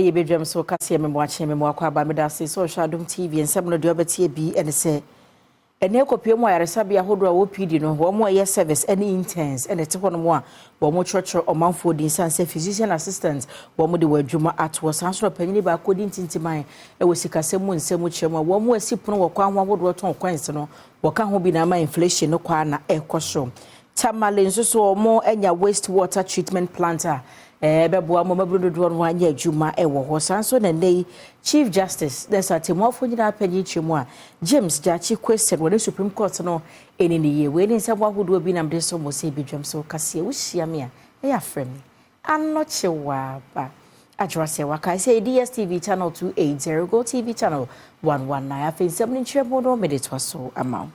Ye Badwam so kase me mo ache me mo akwa ba me da se so Adom TV ensem no de obetie bi ene se ene kopie mo ayaresa bia hodo a wo PD no wo mo ye service any interns ene te hono mo a wo mo church omanfo din san se physician assistant wo mo de wadwuma atwo san so panyini ba kodi ntintiman e wo sikasem mo nsem chemo wo mo asipono wo kwa ho hodo ton kwanse no wo ka ho bi na ma inflation no kwa na ekoso TAMALE nso so mo enya waste water treatment plant Badwam mabrudo do no anya adwuma ewo ho sanso na nei Chief Justice desa temofo nyina panyi chemu a James Jachi question wone Supreme Court no enini ye we ni nsabo ahodo bi nam de so mo se Badwam so kase wo hia me a ya frame anochewa ba adrose wa kai say DSTV channel 280 Go TV channel 119 afin 7 nchebo no medetwa so amount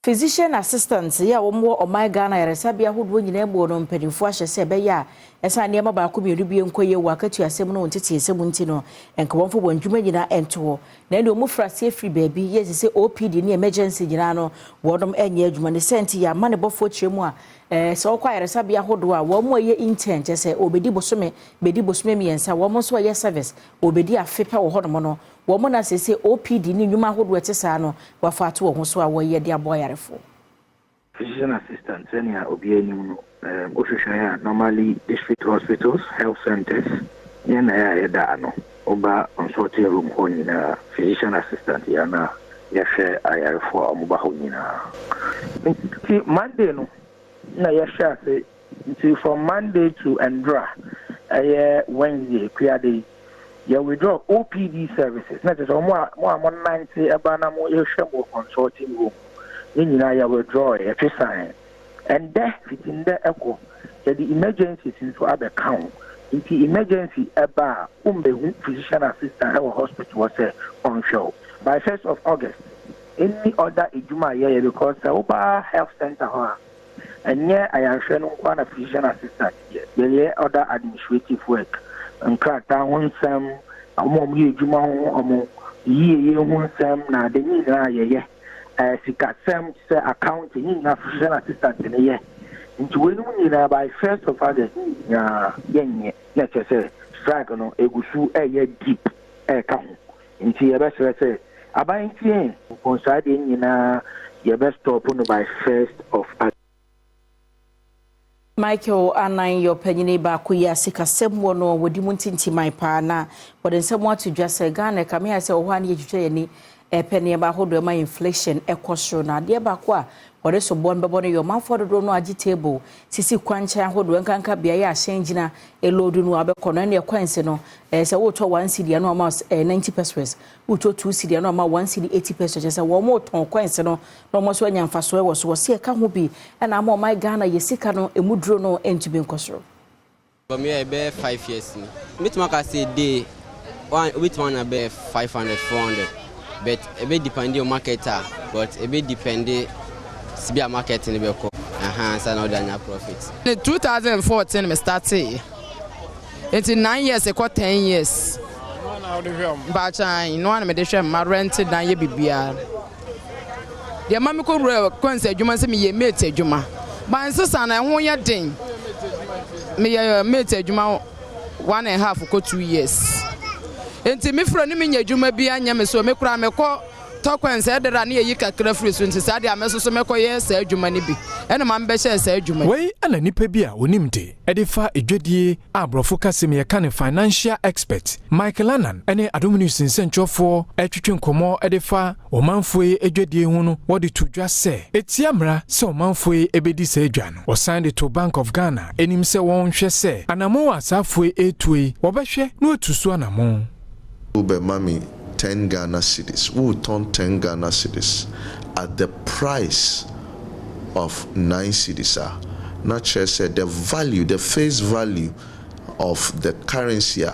Physician assistants ya wo my Ghana yaresabia hodo nyina egbo no mpanimfo ahye se be ya esa ne ma ba ko bi bi enkoye wakatu asem no ntete asem nti no enkobonfo bondwuma nyina ento na ne omufra se free baby yes se OPD ne emergency nyina no wodom enye adwuma ne senti ya mane bofo chemu a se okwa yaresabia hodo a wo mo ye intern se obedi bosome miensa wo mo so ye service obedi afepa wo hodo mo no wo mo na se OPD ni nyuma hodo etesa no wafa to wo so a wo ye de aboyarefo physician assistant senior obi anim no normally district hospitals health centers yana ya da no oba consulting room ho nyina physician assistant yana ya share ayarefo omuba ho nyina Monday no na ya share say from Monday to Andra Wednesday Friday ya withdraw OPD services na just mo 90 eba na mo ya share mo consulting room nyina ya withdraw ya sign and there fitting the echo the emergencies into other count into emergency eba physician assistant at hospital was on show by 1st of August any other ejuma here because oba health center and yeah I am showing one physician assistant yeah other administrative work and crack down some among ejuma omo ye some na the nyina sikasem say accounting in physician assistant in year into when by 1st of August yenye let's say strike no egusu deep ka into ye best say abantie conside nyina ye best stop no by 1st of August. Michael anan your penyini ba ko ya sikasem wo no wodi muntintimai pa na wode nsem atu dwase Ghana ka me ya se wo hwa na ye twetwe ni penny ba hodo ma inflation ekosoro na de ba ko a wode so bon bebo no yo manfo do no agi table sisi kwanchan hodo nkanka bia ya ahyenjina elodu no abekọ no na ekwanse no se wo to 1 cedi no ma 90 pesos wo to 2 cedi no ma 1 cedi 80 pesos se wo mo ton kwanse no no mo so anya mfaso e wo so se ka ho bi na ma my Ghana yesika no emudro no entube nkosoro for me I be 5 years ni mituma ka say day one with one I be 500 400 but a bit depend on marketer but a bit depend sibia market ni be ko so now than your profits. In 2014 me started it's 9 years e 10 years but no na me dey share my rent na ye bibia de mama ko kwanse adwuma se me ye mate adwuma ban sesa na ho ye den me ye mate adwuma 1.5 ko 2 years enti me fro ni me nya adwuma bi anya me so me kura me ko tokwense edera na yi kakra free so nti sade amesoso mekoye sa adwuma ni bi ene ma mbe hye sa adwuma wei ana nipa bi a onimde edifa edwadie abrofo kasem ye kan financial expert Michael Anan ene Adom News nsentwofo etwetwe nkomo edifa omanfoe edwadie hu no wodi tudwa se etiamra se omanfoe ebedi sa adwa no osan de to Bank of Ghana enim se won hwe se anamo asafoe etue wobehwe na otusu anamo ube mami 10 Ghana cedis. We will turn 10 Ghana cedis at the price of 9 cedis. Not just the value, the face value of the currency.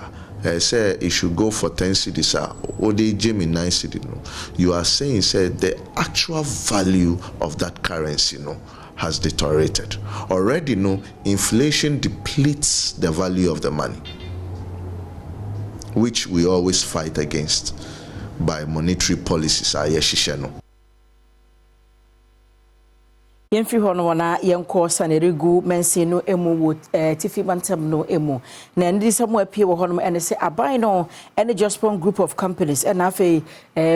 Say it should go for 10 cedis. Or they Jimmy 9 cedis. You are saying say the actual value of that currency has deteriorated. Already inflation depletes the value of the money, which we always fight against by monetary policies. Yemfri hono wana yenko sanerigu mensi no emu wo tifi bantam no emu na ndi samu apie wo hono ene se aban no ene Jospon group of companies ena afi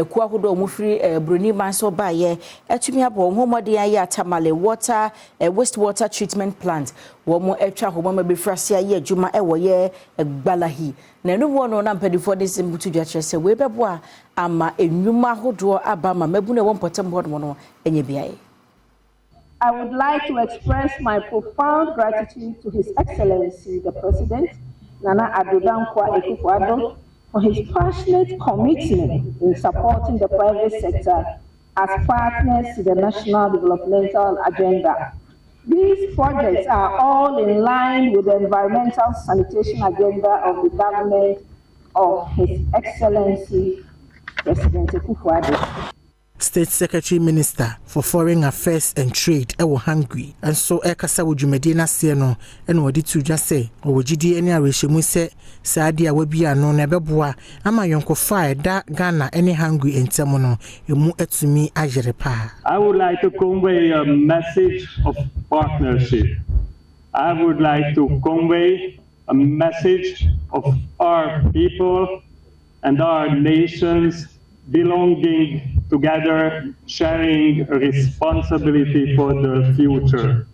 ku ahodo mu firi Bruni manso baye etumi abo homode ya TAMALE water wastewater treatment plant wo mu etwa homo ma befrase aye adwuma ewo ye gbalahi na enu wono na mpadifo de simbutu dwa kyerese we bebo ama enwuma ahodo aba ma mabu na wo mpotem hodo no enye biaye. I would like to express my profound gratitude to His Excellency, the President, Nana Adom, for his passionate commitment in supporting the private sector as partners to the national developmental agenda. These projects are all in line with the environmental sanitation agenda of the government of His Excellency, President Adom. State Secretary Minister for Foreign Affairs and Trade ewo hungry and so ekasa wo dwumade na se no ene wodi tu dwa se wo gidi ene arehemu se saade a wabia no na beboa ama yonko fa da Ghana ene hungry entemo no emu etumi agere pa. I would like to convey a message of partnership. I would like to convey a message of our people and our nations belonging together, sharing responsibility for the future.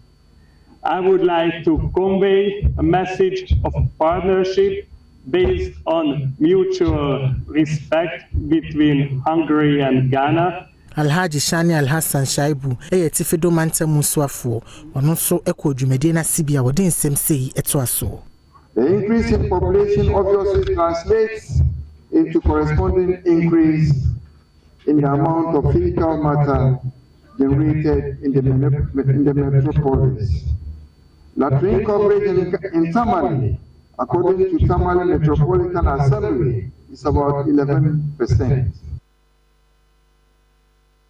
I would like to convey a message of partnership based on mutual respect between Hungary and Ghana. Alhaji Shani Alhassan Shaibu tifido mantamu swafo ono so eko dwumade na sibia wode nsem sei eto aso. The increase in population obviously translates into corresponding increase in the amount of fecal matter generated in the metropolis. Latrine coverage in TAMALE, according to TAMALE Metropolitan Assembly, is about 11%.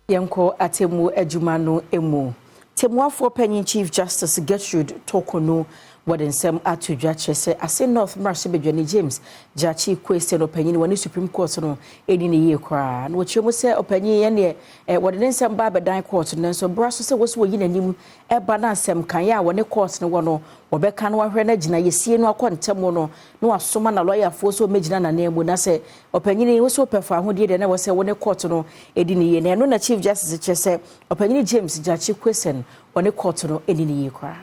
Yanko atemu ejumano emu. Temuafo Penny Chief Justice Gertrude Tokono Wadensem atudwa kyese ase North Marsh Bedwani James Jachi question opinion wani Supreme Court no edi ne ye kwa na wochemu se opinion ye ne wadensem ba bedan court no so braso se woso yi nanim eba na asem kan ya woni court no wono wobeka no wahwe na gina yesie no akontemo no na wasoma na lawyer fo so megina na nemu na se opinion woso pefa ahodie de na wose woni court no edi ne ye no na Chief Justice kyese opinion James Jachi question woni court no edi ne ye kwa.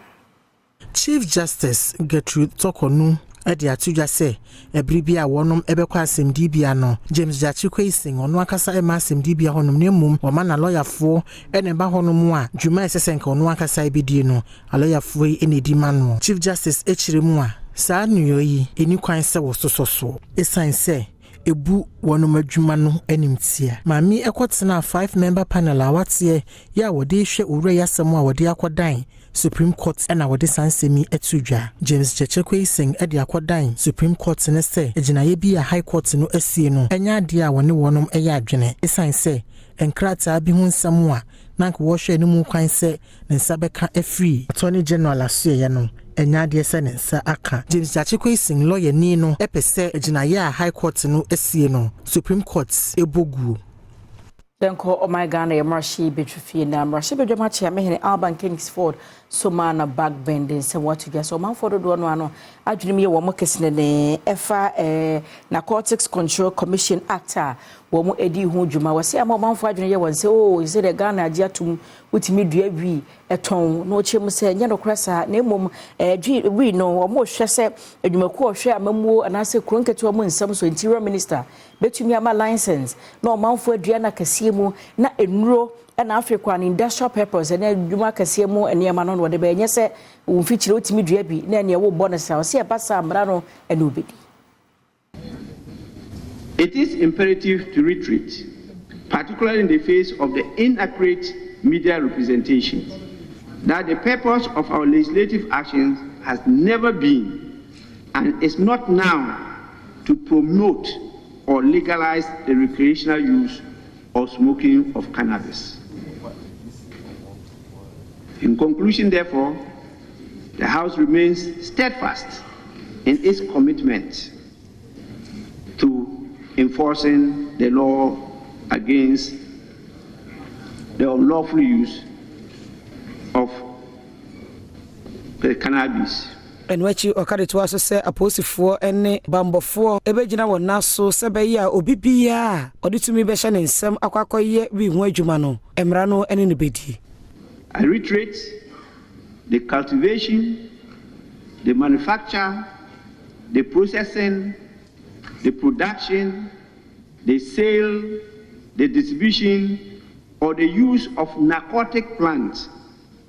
Chief Justice Gertrude Tokonu edi atudwa se ebribia wonom ebekwa asɛmdi bia no James Jachi Kwesing ono akasa ema asɛmdi bia honom ne mum wo ma na lawyer fo ene ba honom a dwuma esesenka ono akasa ebedie no a lawyer fo ene di mano Chief Justice echiremu a saa nuyo yi eni kwan se wo sososo esan se ebu wonom adwuma no animtia mami ekotena 5-member panel a watie ya wode hwe owura yasɛm a wode akodan Supreme Court ena wode sansemi etudwa James Jachi Kwesing edi akodan Supreme Court ne se ejinaye bi a High Court no asie no enya ade a wone wonom eye adwene esan se enkrata bi hu nsam a nank wo hwe ne mu kwan se ne nsabeka afri Attorney General asoye no enya ade se ne nsa aka James Jachi Kwesing lawyer ni no epese ejinaye a High Court no asie no Supreme Court ebogu Denko Omagana Marshi Betrufi na Marshi Bedwamachi amehene Alban Kingsford Somana backbending se watu gya so manfodo do no ano adwene ye wo mokesene ne efa Narcotics Control Commission Act wo mu edi hu dwuma wase ama manfo adwene ye wonse o se de Ghana agya tum wutimi dua wi eton no chemu se nya no krasa na emom wi no wo mo hwe se adwumaku hwe amamuo anase kronketo mo nsam so Interior Minister betumi ama license na manfo adua na kase mu na enuro na Africa an industrial purpose na adwuma kase mu enema no wode be nyese umfichire utimi dua bi na ne wo bonus a se basa amra no ene obedi. It is imperative to retreat, particularly in the face of the inaccurate media representation, that the purpose of our legislative actions has never been and is not now to promote or legalize the recreational use or smoking of cannabis. In conclusion, therefore, the House remains steadfast in its commitment to enforcing the law against the unlawful use of cannabis. And what you or carry to us say a post for any bamboo for a begina or naso sabaya or bibia or did to me beshan in some aquacoye we wajumano emrano and in the beti. I reiterate, the cultivation, the manufacture, the processing, the production, the sale, the distribution, or the use of narcotic plants,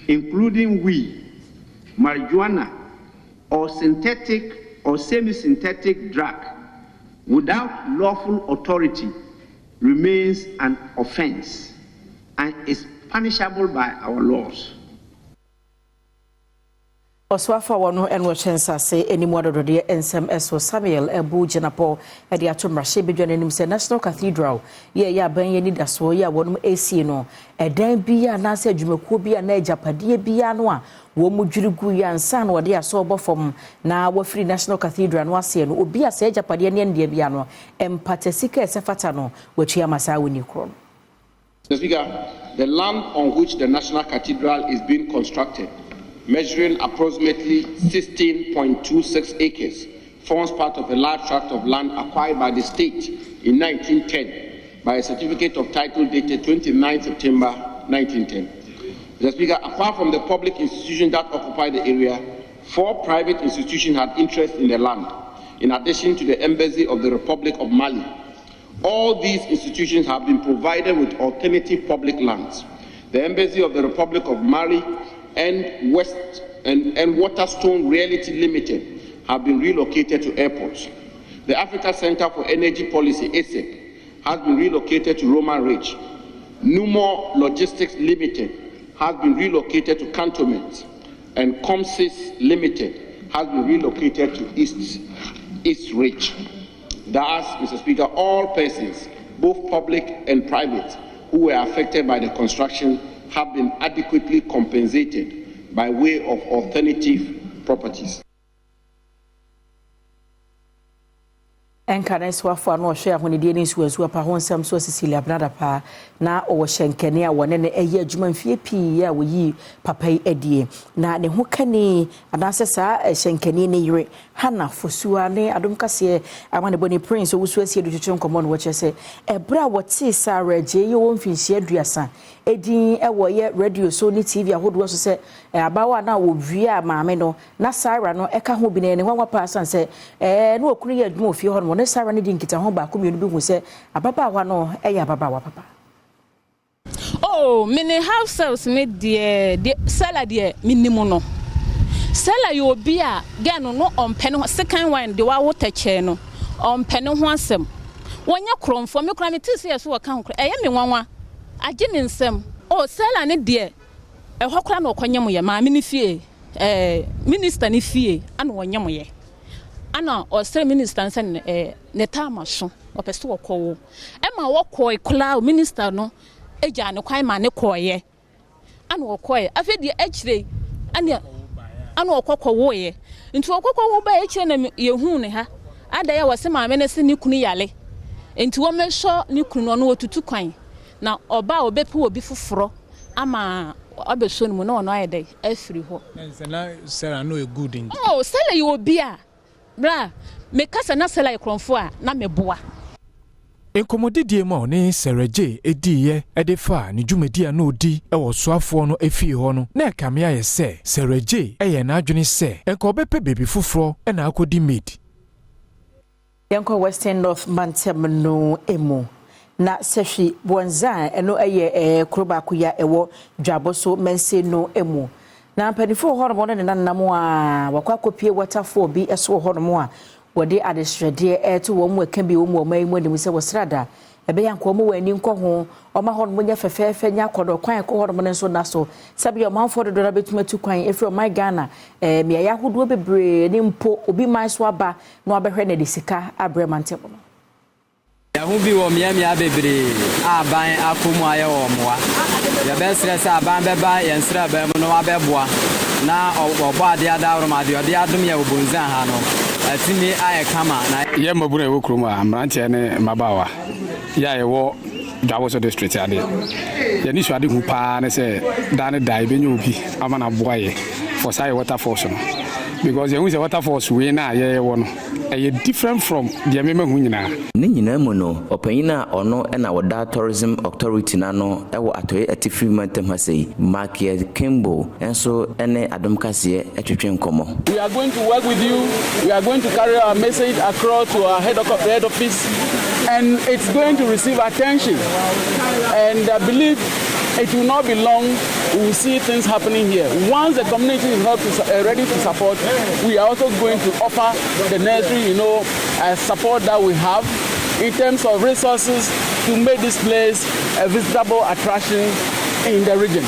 including weed, marijuana, or synthetic or semi-synthetic drug, without lawful authority remains an offense and is punishable by our laws. Oswafa wano enwo chensa se enimu adodode ensem eso Samuel Ebu Jenapo edi atomrahye bedwa nanim se National Cathedral ye aban ye nidaso ye wonum AC no edan bia na se adwumakuo bia na agapade bia no a wo mudwirigu ya nsa na wode aso obofom na wafiri National Cathedral no ase no obi ase agapade ne ndie bia no empatesika esefata no watua masa woni kro. Mr. Speaker, the land on which the National Cathedral is being constructed, measuring approximately 16.26 acres, forms part of a large tract of land acquired by the state in 1910 by a certificate of title dated 29 September 1910. Mr. Speaker, apart from the public institutions that occupy the area, 4 private institutions had interest in the land, in addition to the Embassy of the Republic of Mali. All these institutions have been provided with alternative public lands. The Embassy of the Republic of Mali and Waterstone Realty Limited have been relocated to airports. The Africa Center for Energy Policy, ASEC, has been relocated to Roman Ridge. Numo Logistics Limited has been relocated to Cantonment, and Comsys Limited has been relocated to East Ridge. Thus, Mr. Speaker, all persons, both public and private, who were affected by the construction have been adequately compensated by way of alternative properties. Enkane swafo no hwe ahonidie ni suasu apa ho nsam so Cecilia Brada pa na owo hyenkane a wone ne eye adwuma mfie pii a woyi papa yi adie na ne ho kane anase sa hyenkane ne yire hana fosua ne adom kase amane boni prince owusu asie do twetwe nkomo no woche se ebra wote sa reje ye wo mfinhie aduasa edin ewo ye radio so ni TV ahodo so se abawa na wo via maame no na Sara no eka ho bi ne nwa pa san se no okunu ye adwuma ofie ho no ne Sara ne din kita ho ba ko mienu bi hu se ababa wa no eya ababa wa papa. Oh, mini house sales me de seller de minimum no. Seller you be a gan no on pen second wine de wa water chair no on pen ho asem. Wonya kromfo me kra me tisi so waka ho kra eye me nwanwa age ne nsem. Oh, seller ne de ho kra na okwanyem ye ma me ni fie minister ni fie ana wonyem ye. Ana ostre minister nsen ne tamaso opeso wokowo e ma wokoi kula minister no eja ne kwan ma ne koye ana wokoye afedi ekire ana okokwo ye nti okokwo wo ba ekire na yehu ne ha ada ya wase ma me ne se ne kunu yale nti wo mesho ne kunu no wotutu kwan na oba obepi obi foforo ama abeso no no ayede afiri ho na sera no e good in oh sela you obi a bra me kasa na sela ikromfo a na meboa enkomodidie ma ne sereje ediye edefa ne dwumadi a no di ewo soafo no efi ho no na ekamea ye se sereje eye na adwene se enko bepe bebi foforo e na akodi made yanko Western North Mantem no emu na sefi bonza eno eye kroba kuya ewo dwaboso mense no emu na mpanifo hormo ne nanamo a wakwa kopie waterfall bi eso hormo a wode adesrede to wo mu aka bi wo mu oman mu se wosrada ebe yanko mu wani nko ho oma hormo nya fefefe nya kodo kwan ko hormo ne so naso sabi o manfo do na betumatu kwan efri o my Ghana me ya hodo bebre ni mpo obi man so aba na obehwe na de sika abre mantebo no ya hu bi wo mia bebre aban akomu aye wo moa ya be stress aban beba ye nsra ba mu no abeboa na obo ade adawro ma de ode adom ya obonza ha no atimi aye kama na ye mabura e wo kroma amrante ne mabawa ya ye wo Dwawoso district ade. Ye ni so ade hu pa na say dan dai be nyobi amana boaye for say water force no. Because ye hu say water force we na ye wo no. E different from the meme hu nyina. Ne nyina mu no opanyina ono na wada tourism authority na no e wo atoye atifi mantem ha sei Markie Kimbo enso ene Adom kase etwetwe nkomo. We are going to work with you. We are going to carry our message across to our head office, and it's going to receive attention. And I believe it will not be long. We will see things happening here. Once the community is ready to support, we are also going to offer the necessary, support that we have in terms of resources to make this place a visitable attraction in the region.